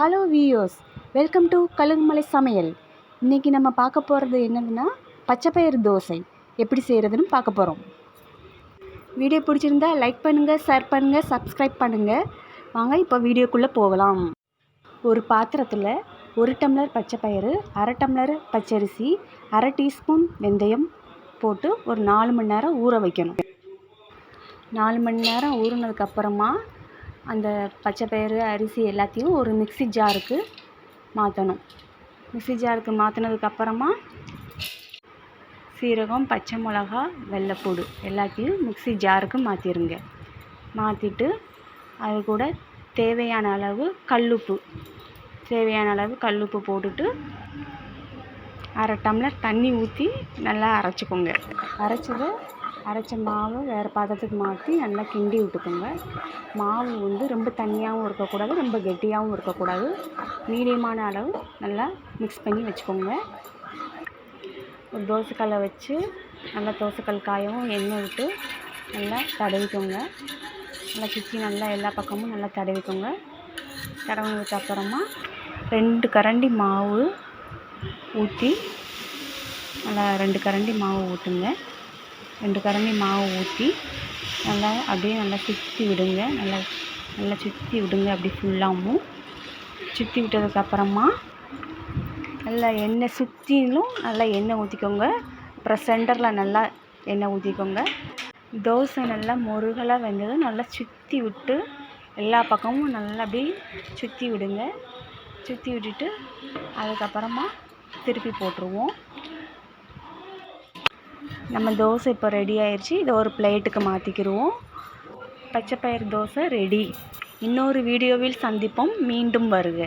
Hello views, welcome to Kalugumalai சமையல். இன்றைக்கி நம்ம பார்க்க போகிறது என்னதுன்னா பச்சைப்பயிறு தோசை எப்படி செய்கிறதுன்னு பார்க்க போகிறோம். வீடியோ பிடிச்சிருந்தா லைக் பண்ணுங்கள், ஷேர் பண்ணுங்கள், சப்ஸ்கிரைப் பண்ணுங்கள். வாங்க இப்போ வீடியோக்குள்ளே போகலாம். ஒரு பாத்திரத்தில் 1 டம்ளர் பச்சைப்பயிறு, 1/2 டம்ளர் பச்சரிசி, 1/2 டீஸ்பூன் வெந்தயம் போட்டு ஒரு 4 மணி நேரம் ஊற வைக்கணும். 4 மணி நேரம் ஊறினதுக்கப்புறமா அந்த பச்சைப்பயிறு, அரிசி எல்லாத்தையும் ஒரு மிக்ஸி ஜாருக்கு மாற்றணும். மிக்ஸி ஜாருக்கு மாற்றினதுக்கப்புறமா சீரகம், பச்சை மிளகா, வெள்ளைப்பூடு எல்லாத்தையும் மிக்ஸி ஜாருக்கு மாற்றிடுங்க. மாற்றிட்டு அது கூட தேவையான அளவு கல்லுப்பு போட்டுட்டு 1/2 டம்ளர் தண்ணி ஊற்றி நல்லா அரைச்சிக்கோங்க. அரைச்ச மாவு வேறு பாத்திரத்துக்கு மாற்றி நல்லா கிண்டி விட்டுக்கோங்க. மாவு வந்து ரொம்ப தண்ணியாகவும் இருக்கக்கூடாது, ரொம்ப கெட்டியாகவும் இருக்கக்கூடாது, மீடியமான அளவு நல்லா மிக்ஸ் பண்ணி வச்சுக்கோங்க. ஒரு தோசைக்கல்லை வச்சு நல்லா தோசைக்கல் காயவும் எண்ணெய் விட்டு நல்லா தடவிக்கோங்க. நல்லா சுற்றி நல்லா எல்லா பக்கமும் நல்லா தடவிக்கோங்க. தடவினதுக்கு அப்புறமா 2 கரண்டி மாவு ஊற்றி நல்லா 2 கரண்டி மாவு ஊற்றுங்க. 2 கரண்டி மாவு ஊற்றி நல்லா அப்படியே நல்லா சுற்றி விடுங்க. நல்லா சுற்றி விடுங்க. அப்படி ஃபுல்லாகவும் சுற்றி விட்டதுக்கப்புறமா நல்லா எண்ணெய் சுற்றிலும் நல்லா எண்ணெய் ஊற்றிக்கோங்க. அப்புறம் சென்டரில் நல்லா எண்ணெய் ஊற்றிக்கோங்க. தோசை நல்லா முருகலாக வெந்ததும் நல்லா சுற்றி விட்டு எல்லா பக்கமும் நல்லா அப்படி சுற்றி விடுங்க. சுற்றி விட்டுட்டு அதுக்கப்புறமா திருப்பி போட்டுருவோம். நம்ம தோசை இப்போ ரெடி ஆயிடுச்சு. இதை ஒரு பிளேட்டுக்கு மாற்றிக்கிடுவோம். பச்சைப்பயிறு தோசை ரெடி. இன்னொரு வீடியோவில் சந்திப்போம். மீண்டும் வருக.